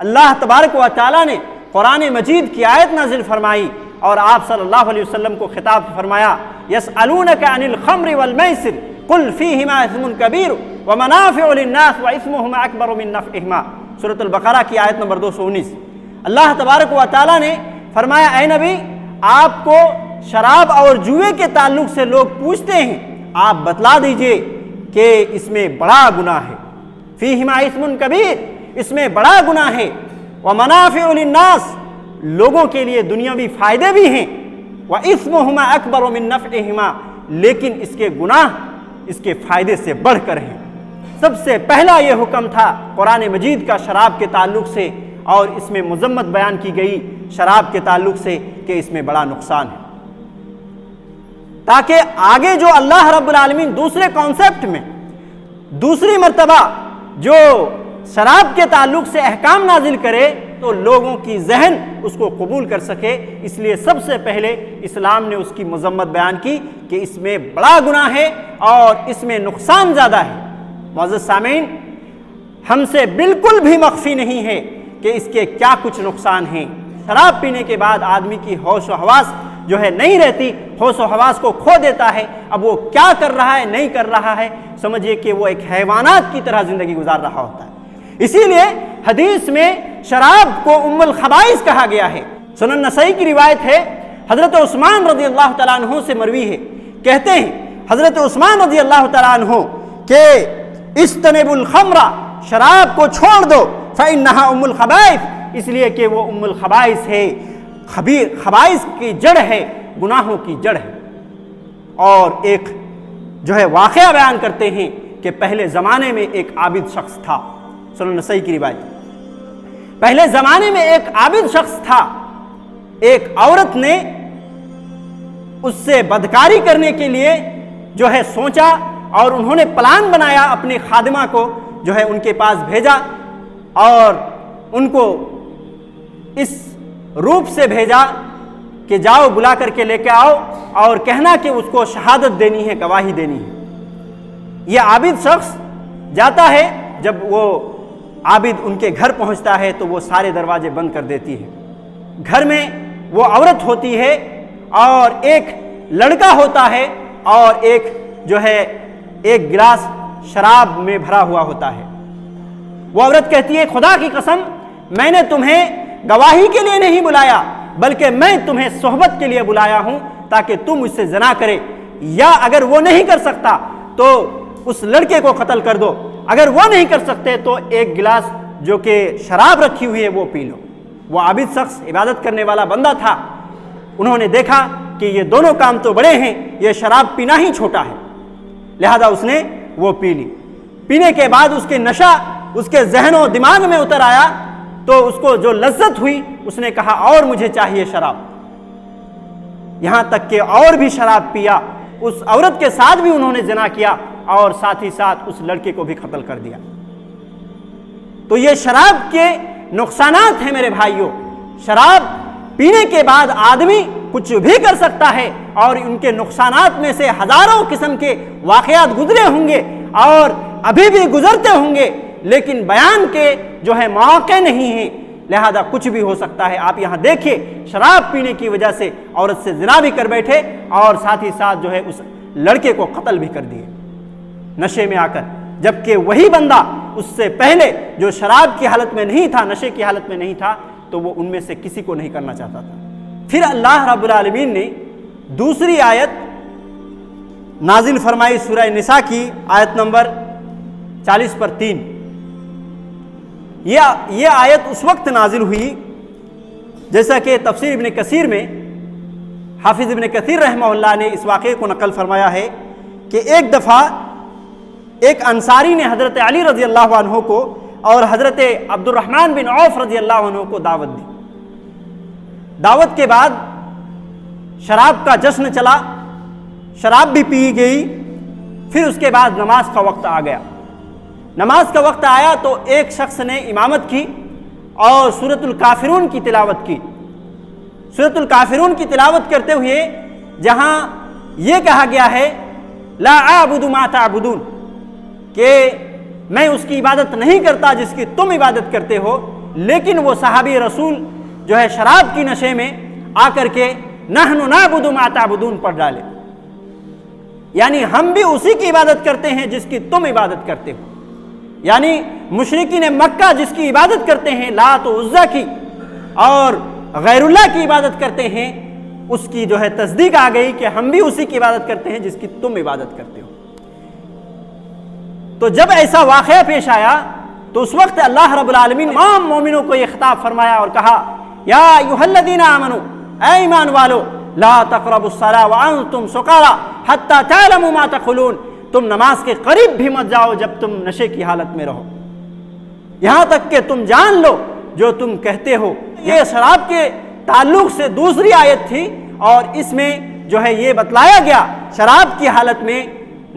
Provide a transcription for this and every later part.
अल्लाह तबारक व तआला ने कुरान मजीद की आयत नाजिल फरमाई और आप सल्लल्लाहु अलैहि वसल्लम को खिताब फरमाया, यसअलूनका अनिल खम्रि वल मैसिर कुल फीहिमा इस्मुन कबीर व मनाफिउ लिन्नास व इस्मुहुमा अकबर मिन नफ़इहिमा। सूरत अल-बक़रा की आयत नंबर 219। अल्लाह तबारक व तआला ने फरमाया, ऐ नबी, आपको शराब और जुए के ताल्लुक से लोग पूछते हैं, आप बतला दीजिए कि इसमें बड़ा गुनाह है। फीहिमा इस्मुन कबीर, इसमें बड़ा गुनाह है। व मनाफिउ लिन्नास, लोगों के लिए दुनियावी फायदे भी हैं। व इस्मुहुमा अकबर मिन नफ़इहिमा, लेकिन इसके गुनाह इसके फायदे से बढ़कर हैं। सबसे पहला यह हुक्म था कुरान मजीद का शराब के ताल्लुक से, और इसमें मुज़म्मत बयान की गई शराब के ताल्लुक से कि इसमें बड़ा नुकसान है, ताकि आगे जो अल्लाह रब्बुल आलमीन दूसरे कॉन्सेप्ट में दूसरी मर्तबा जो शराब के ताल्लुक से अहकाम नाजिल करे तो लोगों की जहन उसको कबूल कर सके। इसलिए सबसे पहले इस्लाम ने उसकी मुज़म्मत बयान की कि इसमें बड़ा गुनाह है और इसमें नुकसान ज़्यादा है। मुअज़्ज़ज़ सामीन, हमसे बिल्कुल भी मख्फी नहीं है कि इसके क्या कुछ नुकसान हैं। शराब पीने के बाद आदमी की होश व हवास जो है नहीं रहती, होश व हवास को खो देता है। अब वो क्या कर रहा है नहीं कर रहा है, समझिए कि वो एक हैवानात की तरह जिंदगी गुजार रहा होता है। इसीलिए हदीस में शराब को उम्मुल खबाइस कहा गया है। सुनन नसई की रिवायत है, हजरत उस्मान रज़ी अल्लाह तआला अन्हु से मरवी है, कहते हैं हजरत उस्मान रज़ी अल्लाह तआला अन्हु के इस्तनिबुल खम्रा, शराब को छोड़ दो, फ़इन्नहा उम्मुल खबाइस, इसलिए कि वो उम्मुल खबाइस है, खबाइस की जड़ है, गुनाहों की जड़ है। और एक जो है वाक़या बयान करते हैं कि पहले ज़माने में एक आबिद शख्स था। सुनन नसई की रिवायत, पहले ज़माने में एक आबिद शख्स था, एक औरत ने उससे बदकारी करने के लिए जो है सोचा और उन्होंने प्लान बनाया, अपनी खादिमा को जो है उनके पास भेजा और उनको इस रूप से भेजा कि जाओ बुला करके लेके आओ और कहना कि उसको शहादत देनी है, गवाही देनी है। यह आबिद शख्स जाता है, जब वो आबिद उनके घर पहुंचता है तो वो सारे दरवाजे बंद कर देती है। घर में वो औरत होती है और एक लड़का होता है और एक जो है एक गिलास शराब में भरा हुआ होता है। वो औरत कहती है, खुदा की कसम, मैंने तुम्हें गवाही के लिए नहीं बुलाया, बल्कि मैं तुम्हें सोहबत के लिए बुलाया हूं ताकि तुम मुझसे जना करे, या अगर वो नहीं कर सकता तो उस लड़के को कत्ल कर दो, अगर वो नहीं कर सकते तो एक गिलास जो कि शराब रखी हुई है वो पी लो। वो आबिद शख्स इबादत करने वाला बंदा था। उन्होंने देखा कि ये दोनों काम तो बड़े हैं, ये शराब पीना ही छोटा है, लिहाजा उसने वो पी ली। पीने के बाद उसके नशा उसके जहन और दिमाग में उतर आया तो उसको जो लज्जत हुई उसने कहा और मुझे चाहिए शराब। यहां तक कि और भी शराब पिया, उस औरत के साथ भी उन्होंने जना किया और साथ ही साथ उस लड़के को भी कत्ल कर दिया। तो ये शराब के नुकसानात हैं मेरे भाइयों। शराब पीने के बाद आदमी कुछ भी कर सकता है और उनके नुकसानात में से हजारों किस्म के वाकयात गुजरे होंगे और अभी भी गुजरते होंगे, लेकिन बयान के जो है मौके नहीं है, लिहाजा कुछ भी हो सकता है। आप यहां देखिए, शराब पीने की वजह से औरत से जिना भी कर बैठे और साथ ही साथ जो है उस लड़के को कत्ल भी कर दिए नशे में आकर, जबकि वही बंदा उससे पहले जो शराब की हालत में नहीं था, नशे की हालत में नहीं था, तो वो उनमें से किसी को नहीं करना चाहता था। फिर अल्लाह रब्बुल आलमीन ने दूसरी आयत नाजिल फरमाई, सूरह निसा की आयत नंबर 40 पर 3। ये आयत उस वक्त नाजिल हुई जैसा कि तफसीर इब्न कसीर में हाफिज इब्न कसीर रहमहुल्लाह ने इस वाक़े को नकल फरमाया है कि एक दफ़ा एक अंसारी ने हज़रत अली रज़ी अल्लाह अन्हु को और हज़रत अब्दुर्रहमान बिन औफ रज़ी अल्लाह अन्हु को दावत दी। दावत के बाद शराब का जश्न चला, शराब भी पी गई। फिर उसके बाद नमाज का वक्त आ गया। नमाज का वक्त आया तो एक शख्स ने इमामत की और सूरतुल काफिरून की तिलावत की। सूरतुल काफिरून की तिलावत करते हुए जहां यह कहा गया है ला आबुदु मा ताबुदून, कि मैं उसकी इबादत नहीं करता जिसकी तुम इबादत करते हो, लेकिन वो सहाबी रसूल जो है शराब की नशे में आकर के नहनु नाबुदु मा ताबुदून पढ़ डाले, यानी हम भी उसी की इबादत करते हैं जिसकी तुम इबादत करते हो। यानी मुशरिकीन मक्का जिसकी इबादत करते हैं, लात और उज़्ज़ा की, और गैरुल्लाह की इबादत करते हैं, उसकी जो है तस्दीक आ गई कि हम भी उसी की इबादत करते हैं जिसकी तुम इबादत करते हो। तो जब ऐसा वाक़या पेश आया तो उस वक्त अल्लाह रब्बुल आलमीन तमाम मोमिनों को यह खिताब फरमाया और कहा, या अय्युहल्लज़ीना आमनू, ऐ ईमान वालो, ला तक़रबुस्सलाह व अंतुम सुकारा हत्ता तअलमू मा तक़ुलून, तुम नमाज के करीब भी मत जाओ जब तुम नशे की हालत में रहो, यहां तक कि तुम जान लो जो तुम कहते हो। यह शराब के ताल्लुक से दूसरी आयत थी और इसमें जो है ये बतलाया गया शराब की हालत में,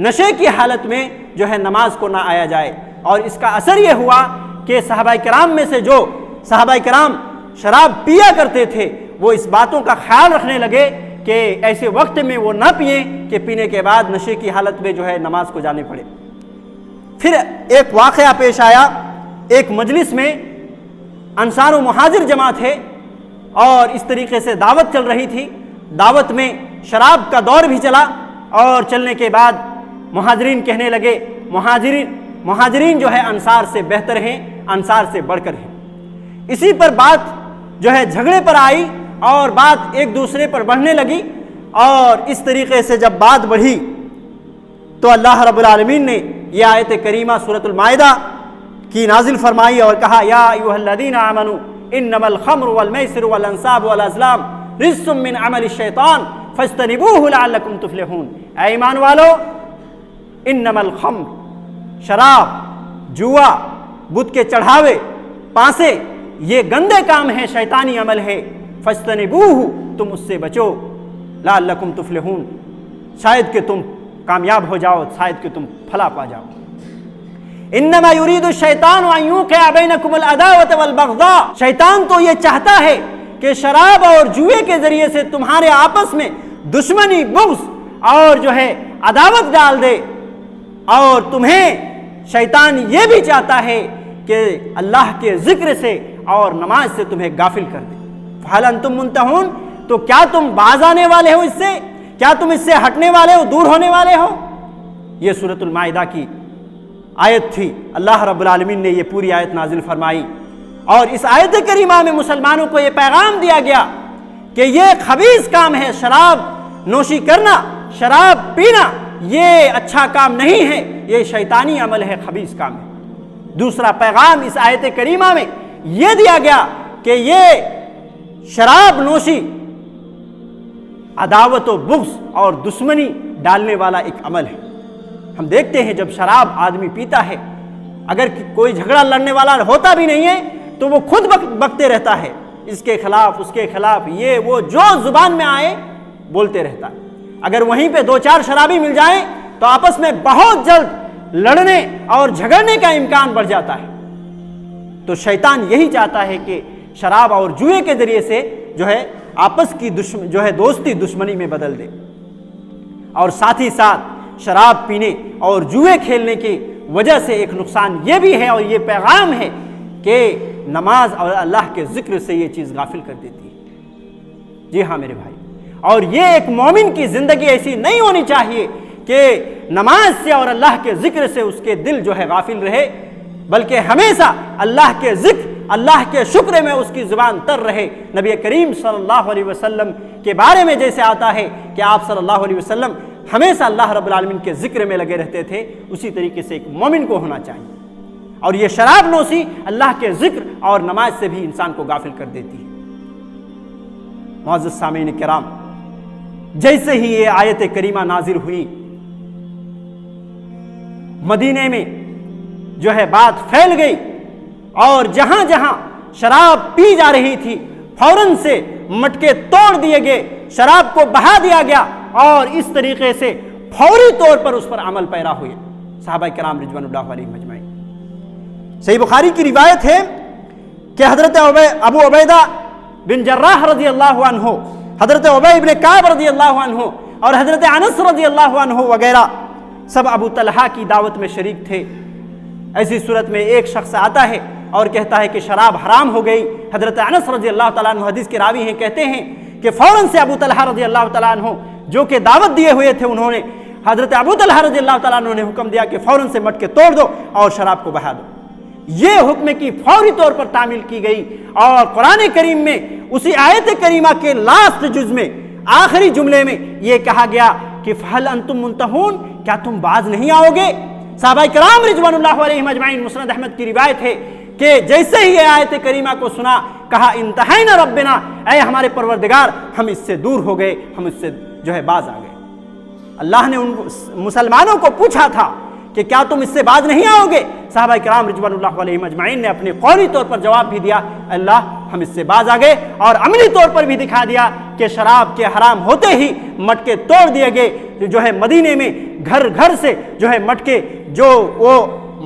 नशे की हालत में जो है नमाज को ना आया जाए। और इसका असर यह हुआ कि सहाबाए किराम में से जो सहाबाए किराम शराब पिया करते थे वो इस बातों का ख्याल रखने लगे कि ऐसे वक्त में वो ना पिए कि पीने के बाद नशे की हालत में जो है नमाज को जाने पड़े। फिर एक वाक़या पेश आया, एक मजलिस में अंसार व मुहाजिर जमा थे और इस तरीके से दावत चल रही थी। दावत में शराब का दौर भी चला और चलने के बाद मुहाजिरीन कहने लगे, मुहाजिरीन जो है अंसार से बेहतर हैं, अंसार से बढ़कर हैं। इसी पर बात जो है झगड़े पर आई और बात एक दूसरे पर बढ़ने लगी। और इस तरीके से जब बात बढ़ी तो अल्लाह रब्बुल आलमीन ने यह आयत करीमा सूरतुल माइदा की नाजिल फरमाई और कहा, या अय्युहल्लज़ीना आमनू इन्नमल खम्रु वल मैसिरु वल अंसाबु वल अज़लाम रिज्सुम मिन अमलि शैतान फज्तनिबूहु लअल्लकुम तुफ्लिहून। ऐ ईमान वालो, इन्नमल खम्र, शराब, जुआ, बुत के चढ़ावे, पासे, ये गंदे काम है, शैतानी अमल है। फज्तनिबूहु, तुम उससे बचो, लअल्लकुम तुफ्लिहून, शायद कि तुम कामयाब हो जाओ, शायद कि तुम फला पा जाओ। इन्नमा युरीदु शैतान अन युक़िअ बैनकुमुल अदावत वल बग़ज़ा, शैतान तो ये चाहता है कि शराब और जुए के जरिए से तुम्हारे आपस में दुश्मनी, बुग़्ज़ और जो है अदावत डाल दे। और तुम्हें शैतान ये भी चाहता है कि अल्लाह के जिक्र से और नमाज से तुम्हें गाफिल कर दे। फहल अंतुम मुंतहून, तो क्या तुम बाज आने वाले हो इससे? क्या तुम इससे हटने वाले हो, दूर होने वाले हो? यह सूरतुल माइदा की आयत थी। अल्लाह रब्बुल आलमीन ने यह पूरी आयत नाजिल फरमाई और इस आयत करीमा में मुसलमानों को यह पैगाम दिया गया कि यह खबीस काम है, शराब नोशी करना, शराब पीना, ये अच्छा काम नहीं है, ये शैतानी अमल है, खबीस काम है। दूसरा पैगाम इस आयत करीमा में यह दिया गया कि ये शराब नोशी अदावत व बुग़्ज़ और दुश्मनी डालने वाला एक अमल है। हम देखते हैं जब शराब आदमी पीता है, अगर कोई झगड़ा लड़ने वाला होता भी नहीं है तो वो खुद बकते रहता है, इसके खिलाफ उसके खिलाफ, ये वो जो जुबान में आए बोलते रहता है। अगर वहीं पे दो चार शराबी मिल जाएं तो आपस में बहुत जल्द लड़ने और झगड़ने का इम्कान बढ़ जाता है। तो शैतान यही चाहता है कि शराब और जुए के जरिए से जो है आपस की जो है दोस्ती दुश्मनी में बदल दे। और साथ ही साथ शराब पीने और जुए खेलने की वजह से एक नुकसान ये भी है और ये पैगाम है कि नमाज और अल्लाह के जिक्र से ये चीज़ गाफिल कर देती है। जी हाँ मेरे भाई, और ये एक मोमिन की ज़िंदगी ऐसी नहीं होनी चाहिए कि नमाज से और अल्लाह के जिक्र से उसके दिल जो है गाफिल रहे, बल्कि हमेशा अल्लाह के जिक्र, अल्लाह के शुक्र में उसकी ज़ुबान तर रहे। नबी करीम सल्लल्लाहु अलैहि वसल्लम के बारे में जैसे आता है कि आप सल्लल्लाहु अलैहि वसल्लम हमेशा अल्लाह रब्बुल आलमीन के जिक्र में लगे रहते थे, उसी तरीके से एक मोमिन को होना चाहिए। और ये शराब नोशी अल्लाह के जिक्र और नमाज से भी इंसान को गाफिल कर देती है। मुअज़्ज़िज़ सामीन किराम, जैसे ही ये आयत करीमा नाजिल हुई, मदीने में जो है बात फैल गई और जहां जहां शराब पी जा रही थी फौरन से मटके तोड़ दिए गए, शराब को बहा दिया गया और इस तरीके से फौरी तौर पर उस पर अमल पैरा हुए सहाबा किराम रिज़वानुल्लाह अलैहिम अजमईन। सही बुखारी की रिवायत है कि हजरत अबू उबैदा बिन जर्राह रज़ी अल्लाहु अन्हु, हजरत उबई इब्न काब रज़ी अल्लाहु अन्हु और हजरत अनस रज़ी अल्लाहु अन्हु वगैरह सब अबू तलहा की दावत में शरीक थे। ऐसी सूरत में एक शख्स आता है और कहता है कि शराब हराम हो गई। हजरत अनस रज़ी अल्लाह तआला अन्हु हदीस के रावी हैं, कहते हैं कि फ़ौरन से अबू तलहा रज़ी अल्लाह तआला अन्हु जो कि दावत दिए हुए थे, उन्होंने हजरत अबू तलहा रज़ी अल्लाह तआला अन्हु ने हुक्म दिया कि फ़ौरन से मटके तोड़ दो और शराब को बहा दो। ये हुक्म की फौरी तौर पर तामील की गई और कुरान करीम में उसी आयत करीमा के लास्ट जुज में आखिरी जुमले में यह कहा गया कि फहल अंतुम मुंतहून, क्या तुम बाज नहीं आओगे। सहाबा किराम रिज़वानुल्लाह अलैहिम अजमाइन, मुस्नद अहमद की रिवायत है कि जैसे ही ये आयत करीमा को सुना, कहा इंतहाइना रब्बिना, ऐ हमारे परवरदिगार हम इससे दूर हो गए, हम इससे जो है बाज आ गए। अल्लाह ने उन मुसलमानों को पूछा था कि क्या तुम इससे बाज नहीं आओगे। सहाबा किराम रिज़वानुल्लाह अलैहिम अजमाइन ने अपने कौली तौर पर जवाब भी दिया, अल्लाह हम इससे बाज आ गए, और अमली तौर पर भी दिखा दिया कि शराब के हराम होते ही मटके तोड़ दिए गए। जो है मदीने में घर घर से जो है मटके, जो वो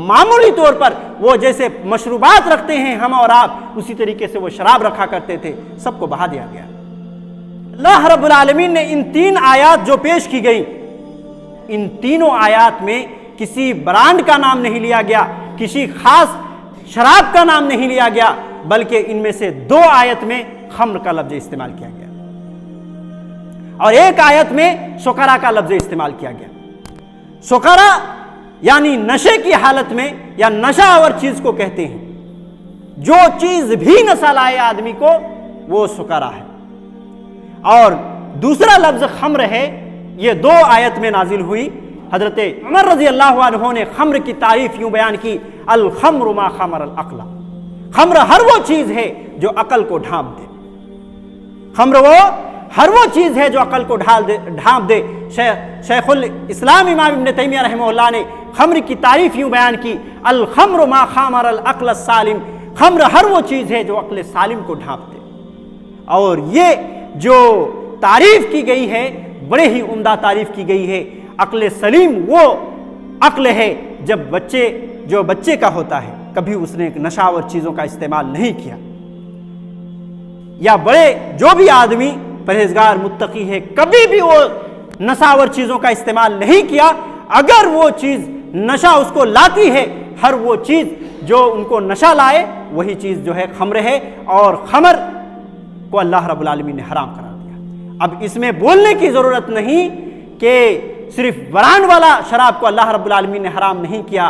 मामूली तौर पर वो जैसे मशरूबात रखते हैं हम और आप, उसी तरीके से वो शराब रखा करते थे, सबको बहा दिया गया। अल्लाह रब्बुल आलमीन ने इन 3 आयात जो पेश की गई, इन तीनों आयात में किसी ब्रांड का नाम नहीं लिया गया, किसी खास शराब का नाम नहीं लिया गया, बल्कि इनमें से 2 आयत में खम्र का लफ्ज इस्तेमाल किया गया और 1 आयत में सुकरा का लफ्ज इस्तेमाल किया गया। सुकरा यानी नशे की हालत में या नशावर चीज को कहते हैं। जो चीज भी नशा लाए आदमी को, वो सुकरा है। और दूसरा लफ्ज खम्र है, ये 2 आयत में नाजिल हुई। हजरत उमर रजी अल्लाह अन्हु ने खम्र की तारीफ यूं बयान की, अल खम्र मा खमर अल अक्ला, खम्र हर वो चीज है जो अकल को ढांप दे। खम्र हर वो चीज है जो अकल को ढांप दे। शेखुल इस्लाम इमाम इब्न तैमिया रहमहुल्लाह ने खम्र की तारीफ यूं बयान की, अल खम्र मा खमर अल अक्ल सालिम, खम्र हर वो चीज है जो अक्ल सालिम को ढांप दे। और ये जो तारीफ की गई है, बड़े ही उम्दा तारीफ की गई है। अक्ल सलीम वो अक्ल है जब बच्चे का होता है, कभी उसने नशावर चीजों का इस्तेमाल नहीं किया, या बड़े जो भी आदमी परहेजगार मुत्तकी है, कभी भी वो नशावर चीजों का इस्तेमाल नहीं किया। अगर वो चीज नशा उसको लाती है, हर वो चीज जो उनको नशा लाए, वही चीज जो है खम्र है, और खमर को अल्लाह रब्बुल आलमीन ने हराम करार दिया। अब इसमें बोलने की जरूरत नहीं कि सिर्फ ब्रांड वाला शराब को अल्लाह रब्बुल आलमीन ने हराम नहीं किया,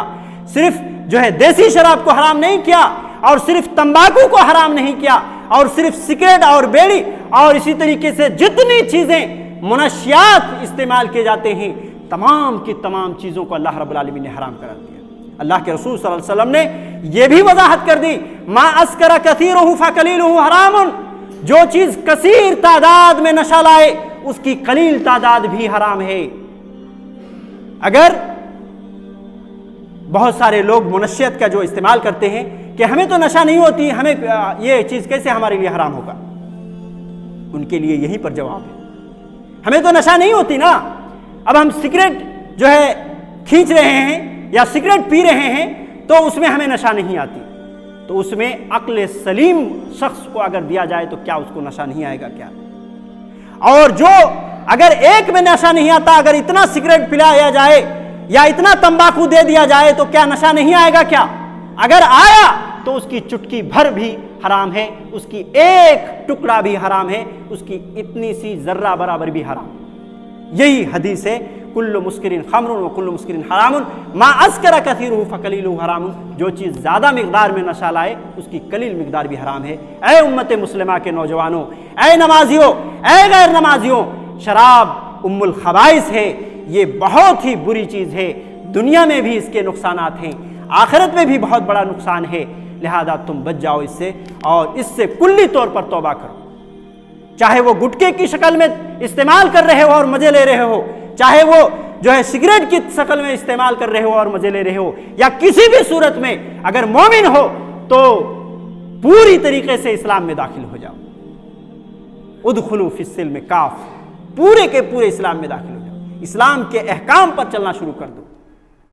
सिर्फ जो है देसी शराब को हराम नहीं किया, और सिर्फ तंबाकू को हराम नहीं किया, और सिर्फ सिगरेट और बेड़ी और इसी तरीके से जितनी चीजें मुनशियात इस्तेमाल किए जाते हैं, तमाम की तमाम चीजों को अल्लाह रब्बुल आलमीन ने हराम करार दिया। अल्लाह के रसूल सल्लल्लाहु अलैहि वसल्लम ने यह भी वजाहत कर दी, मा अस्करा कसीरुहु फकलीलुहु हरामुन, जो चीज कसीर तादाद में नशा लाए उसकी कलील तादाद भी हराम है। अगर बहुत सारे लोग मुनशियत का जो इस्तेमाल करते हैं कि हमें तो नशा नहीं होती, हमें ये चीज कैसे हमारे लिए हराम होगा, उनके लिए यहीं पर जवाब है, हमें तो नशा नहीं होती ना। अब हम सिगरेट जो है खींच रहे हैं या सिगरेट पी रहे हैं तो उसमें हमें नशा नहीं आती, तो उसमें अक्ल सलीम शख्स को अगर दिया जाए तो क्या उसको नशा नहीं आएगा क्या? और जो अगर एक में नशा नहीं आता, अगर इतना सिगरेट पिलाया जाए या इतना तंबाकू दे दिया जाए तो क्या नशा नहीं आएगा क्या? अगर आया तो उसकी चुटकी भर भी हराम है, उसकी एक टुकड़ा भी हराम है, उसकी इतनी सी जर्रा बराबर भी हराम। यही हदीस है, कुल्लु मुस्किरिन खमरुन व कुल्लु मुस्किरिन हरामुन मा अस्करा कसीरुहु फकलीलुहु हरामुन, जो चीज़ ज़्यादा मिकदार में नशा लाए उसकी कलील मिकदार भी हराम है। ऐ उम्मत मुस्लिमा के नौजवानों, ऐ नमाजियों, ऐ गैर नमाजियों, शराब उम्मुल खबाइस है, ये बहुत ही बुरी चीज़ है। दुनिया में भी इसके नुकसानात हैं, आखिरत में भी बहुत बड़ा नुकसान है। लिहाजा तुम बच जाओ इससे और इससे कुल्ली तौर पर तौबा करो। चाहे वो गुटके की शक्ल में इस्तेमाल कर रहे हो और मजे ले रहे हो, चाहे वो जो है सिगरेट की शक्ल में इस्तेमाल कर रहे हो और मजे ले रहे हो, या किसी भी सूरत में अगर मोमिन हो तो पूरी तरीके से इस्लाम में दाखिल हो जाओ। उदखुलू फिस्सिल्म काफ, पूरे के पूरे इस्लाम में दाखिल हो जाओ, इस्लाम के अहकाम पर चलना शुरू कर दो।